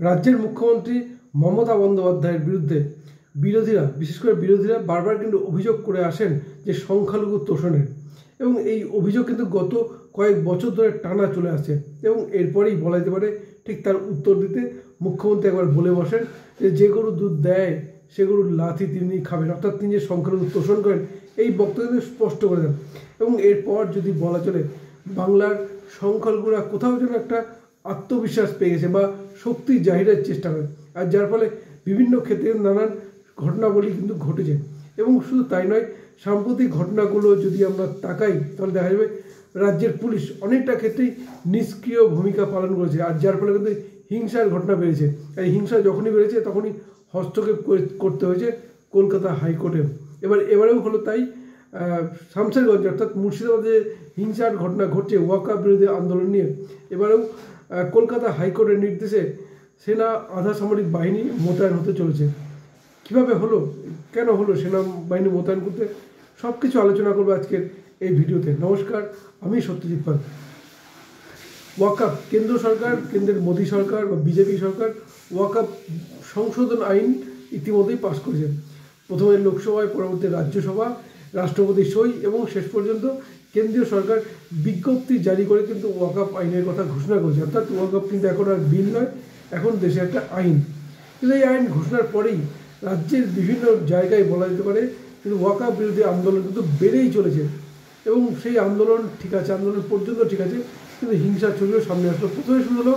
রাজ্যের মুখ্যমন্ত্রী মমতা বন্দ্যোপাধ্যায়ের বিরুদ্ধে বিশেষ করে বিরোধীরা বারবার কিন্তু অভিযোগ করে আসেন যে সংখ্যালঘু তোষণের, এবং এই অভিযোগ কিন্তু গত কয়েক বছর ধরে টানা চলে আসছে। এবং এরপরেই বলা যেতে পারে ঠিক তার উত্তর দিতে মুখ্যমন্ত্রী একবার বলে বসেন যে গরু দুধ দেয় সে গরুর লাথি তিনি খাবেন, অর্থাৎ তিনি যে সংখ্যালঘু তোষণ করেন এই বক্তব্য স্পষ্ট করে দেন। এবং এরপর যদি বলা চলে বাংলার সংখ্যালঘুরা কোথাও যেন একটা আত্মবিশ্বাস পেয়ে গেছে বা শক্তি জাহিরের চেষ্টা করে, আর যার ফলে বিভিন্ন ক্ষেত্রে নানান ঘটনাবলী কিন্তু ঘটেছে। এবং শুধু তাই নয়, সাম্প্রতিক ঘটনাগুলো যদি আমরা তাকাই তাহলে দেখা যাবে রাজ্যের পুলিশ অনেকটা ক্ষেত্রেই নিষ্ক্রিয় ভূমিকা পালন করেছে, আর যার ফলে কিন্তু হিংসার ঘটনা বেড়েছে। এই হিংসা যখনই বেড়েছে তখনই হস্তক্ষেপ করতে হয়েছে কলকাতা হাইকোর্টেও। এবারেও হলো তাই। শামশেরগঞ্জ অর্থাৎ মুর্শিদাবাদে হিংসার ঘটনা ঘটছে ওয়াকআপ বিরোধী আন্দোলন নিয়ে। এবারেও কলকাতা হাইকোর্টের নির্দেশে সেনা আধা সামরিক বাহিনী মোতায়েন হতে চলেছে। কীভাবে হলো, কেন হলো সেনাবাহিনী মোতায়েন করতে, সব কিছু আলোচনা করবো আজকের এই ভিডিওতে। নমস্কার, আমি সত্যজিৎ পাল। ওয়াকআপ কেন্দ্র সরকার, কেন্দ্রের মোদী সরকার বা বিজেপি সরকার ওয়াকআপ সংশোধন আইন ইতিমধ্যেই পাশ করেছে। প্রথমে লোকসভায়, পরবর্তী রাজ্যসভা, রাষ্ট্রপতি সই এবং শেষ পর্যন্ত কেন্দ্রীয় সরকার বিজ্ঞপ্তি জারি করে কিন্তু ওয়াকআপ আইনের কথা ঘোষণা করেছে। অর্থাৎ ওয়াকআপ কিন্তু এখন আর বিল নয়, এখন দেশে একটা আইন। কিন্তু এই আইন ঘোষণার পরেই রাজ্যের বিভিন্ন জায়গায় বলা যেতে পারে কিন্তু ওয়াকআপ বিরোধী আন্দোলন কিন্তু বেড়েই চলেছে। এবং সেই আন্দোলন ঠিক আছে, আন্দোলন পর্যন্ত ঠিক আছে, কিন্তু হিংসার ছবিও সামনে আসলো। প্রথমে শুরু হলো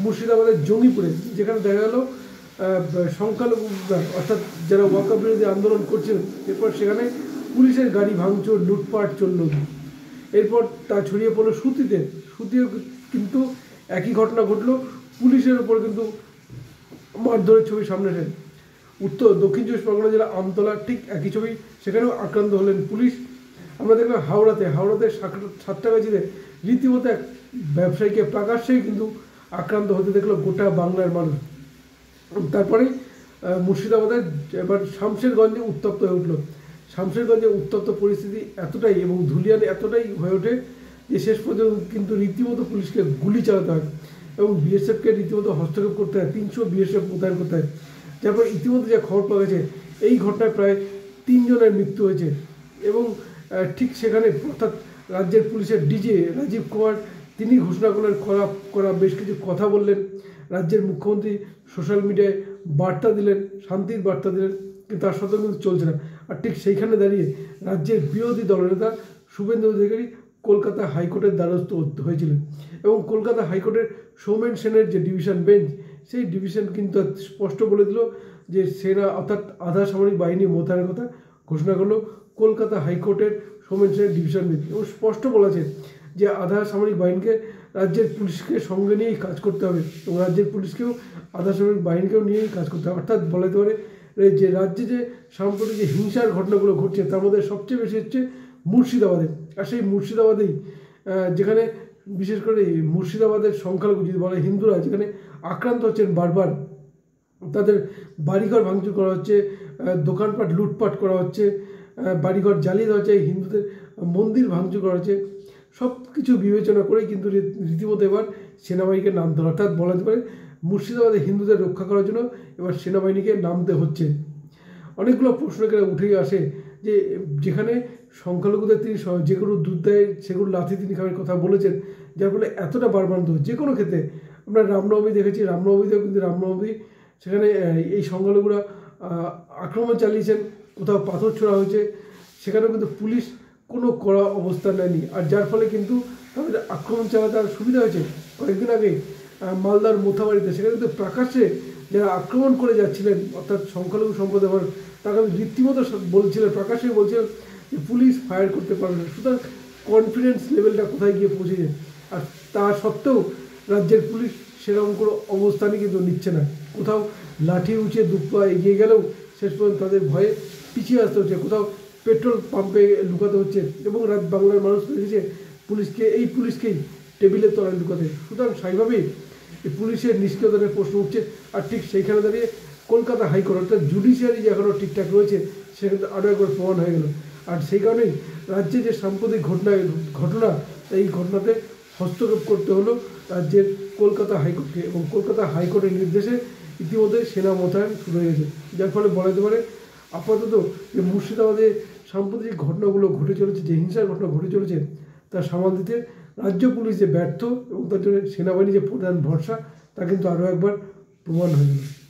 মুর্শিদাবাদের জঙ্গিপুরে, যেখানে দেখা গেল সংখ্যালঘুরা অর্থাৎ যারা ওয়াকআপ বিরোধী আন্দোলন করছিলেন, এরপর সেখানে পুলিশের গাড়ি ভাঙচুর, লুটপাট চলল। এরপর তা ছড়িয়ে পড়লো সুতিও কিন্তু একই ঘটনা ঘটলো, পুলিশের ওপর কিন্তু মারধরের ছবি সামনে আসে। দক্ষিণ চব্বিশ পরগনা জেলা আমতলা ঠিক একই ছবি, সেখানেও আক্রান্ত হলেন পুলিশ। আমরা দেখলাম হাওড়াতে সাতটাগাছিতে রীতিমতো এক ব্যবসায়ীকে প্রকাশ্যেই কিন্তু আক্রান্ত হতে দেখলো গোটা বাংলার মানুষ। তারপরে মুর্শিদাবাদের এবার শামশেরগঞ্জে উত্তপ্ত হয়ে উঠলো। শামশেরগঞ্জে উত্তপ্ত পরিস্থিতি এতটাই এবং ধুলিয়ানে এতটাই হয়ে ওঠে যে শেষ পর্যন্ত কিন্তু রীতিমতো পুলিশকে গুলি চালাতে হয় এবং বিএসএফকে রীতিমতো হস্তক্ষেপ করতে হয়, 300 বিএসএফ মোতায়েন করতে হয়। তারপর ইতিমধ্যে যা খবর পাওয়া গেছে এই ঘটনায় প্রায় 3 জনের মৃত্যু হয়েছে। এবং ঠিক সেখানে অর্থাৎ রাজ্যের পুলিশের ডিজি রাজীব কুমার তিনি ঘোষণা করলেন করা বেশ কিছু কথা বললেন। রাজ্যের মুখ্যমন্ত্রী সোশ্যাল মিডিয়ায় বার্তা দিলেন, শান্তির বার্তা দিলেন, কিন্তু তার সত্ত্বেও কিন্তু চলছে না। আর ঠিক সেইখানে দাঁড়িয়ে রাজ্যের বিরোধী দলনেতা শুভেন্দু অধিকারী কলকাতা হাইকোর্টের দ্বারস্থ হয়েছিলেন। এবং কলকাতা হাইকোর্টের সৌমেন সেনের যে ডিভিশন বেঞ্চ, সেই ডিভিশন কিন্তু স্পষ্ট বলে দিল যে সেনা অর্থাৎ আধা সামরিক বাহিনী মোতায়েনের কথা ঘোষণা করলো কলকাতা হাইকোর্টের সৌমেন সেনের ডিভিশন বেঞ্চ। এবং স্পষ্ট বলেছে যে আধা সামরিক বাহিনীকে রাজ্যের পুলিশকে সঙ্গে নিয়েই কাজ করতে হবে এবং রাজ্যের পুলিশকেও আধা সামরিক বাহিনীকেও নিয়েই কাজ করতে হবে। অর্থাৎ বলা যেতে পারে যে রাজ্যে যে সাম্প্রতিক যে হিংসার ঘটনাগুলো ঘটছে তার মধ্যে সবচেয়ে বেশি হচ্ছে মুর্শিদাবাদে। আর সেই মুর্শিদাবাদেই যেখানে বিশেষ করে মুর্শিদাবাদের সংখ্যালঘু যদি বলে হিন্দুরা যেখানে আক্রান্ত হচ্ছেন বারবার, তাদের বাড়িঘর ভাঙচুর করা হচ্ছে, দোকানপাট লুটপাট করা হচ্ছে, বাড়িঘর জ্বালিয়ে দেওয়া হচ্ছে, হিন্দুদের মন্দির ভাঙচুর করা হচ্ছে। সব কিছু বিবেচনা করেই কিন্তু রীতিমতো এবার সেনাবাহিনীকে নামতে হবে। অর্থাৎ বলা যেতে পারে মুর্শিদাবাদে হিন্দুদের রক্ষা করার জন্য এবার সেনাবাহিনীকে নামতে হচ্ছে। অনেকগুলো প্রশ্ন এখানে উঠেই আসে যে যেখানে সংখ্যালঘুদের তিনি যে গরু দুধ দেয় সেগুলো লাথি তিনি খাওয়ার কথা বলেছেন, যার ফলে এতটা বারবান্ত যে কোনো ক্ষেত্রে আমরা রামনবমী দেখেছি, রামনবমীতেও কিন্তু সেখানে এই সংখ্যালঘুরা আক্রমণ চালিয়েছেন, কোথাও পাথর ছোড়া হয়েছে, সেখানেও কিন্তু পুলিশ কোনো কড়া অবস্থান নেয়নি। আর যার ফলে কিন্তু তাদের আক্রমণ চালাতে আর সুবিধা হয়েছে। কয়েকদিন আগে মালদার মোথাবাড়িতে সেখানে কিন্তু প্রকাশ্যে যারা আক্রমণ করে যাচ্ছিলেন অর্থাৎ সংখ্যালঘু সম্প্রদায় মানুষ, তারা রীতিমতো বলছিলেন, প্রকাশ্যে বলছিলেন যে পুলিশ ফায়ার করতে পারবে না। সুতরাং কনফিডেন্স লেভেলটা কোথায় গিয়ে পৌঁছেছে। আর তা সত্ত্বেও রাজ্যের পুলিশ সেরকম কোনো অবস্থানই কিন্তু নিচ্ছে না। কোথাও লাঠি উঁচিয়ে দুপা এগিয়ে গেলেও শেষ পর্যন্ত তাদের ভয়ে পিছিয়ে আসতে হচ্ছে, কোথাও পেট্রোল পাম্পে লুকাতে হচ্ছে এবং বাংলার মানুষ দেখেছে পুলিশকেই টেবিলের তলায় লুকাতে। সুতরাং স্বাভাবিকভাবেই এই পুলিশের নিষ্ক্রিয়তার প্রশ্ন উঠছে। আর ঠিক সেইখানে দাঁড়িয়ে কলকাতা হাইকোর্ট অর্থাৎ জুডিশিয়ারি যে এখনও ঠিকঠাক রয়েছে সেখানে আরও একবার প্রমাণ হয়ে গেল। আর সেই কারণেই রাজ্যে যে সাম্প্রতিক ঘটনা এই ঘটনাতে হস্তক্ষেপ করতে হলো রাজ্যের কলকাতা হাইকোর্টকে, এবং কলকাতা হাইকোর্টের নির্দেশে ইতিমধ্যে সেনা মোতায়েন শুরু হয়ে গেছে। যার ফলে বলা যেতে পারে আপাতত যে মুর্শিদাবাদে সাম্প্রতিক ঘটনাগুলো ঘটে চলেছে, যে হিংসার ঘটনা ঘটে চলেছে, তা সামাল দিতে রাজ্য পুলিশ যে ব্যর্থ এবং তার জন্য সেনাবাহিনী যে প্রধান ভরসা, তা কিন্তু আরও একবার প্রমাণ হয়ে গেল।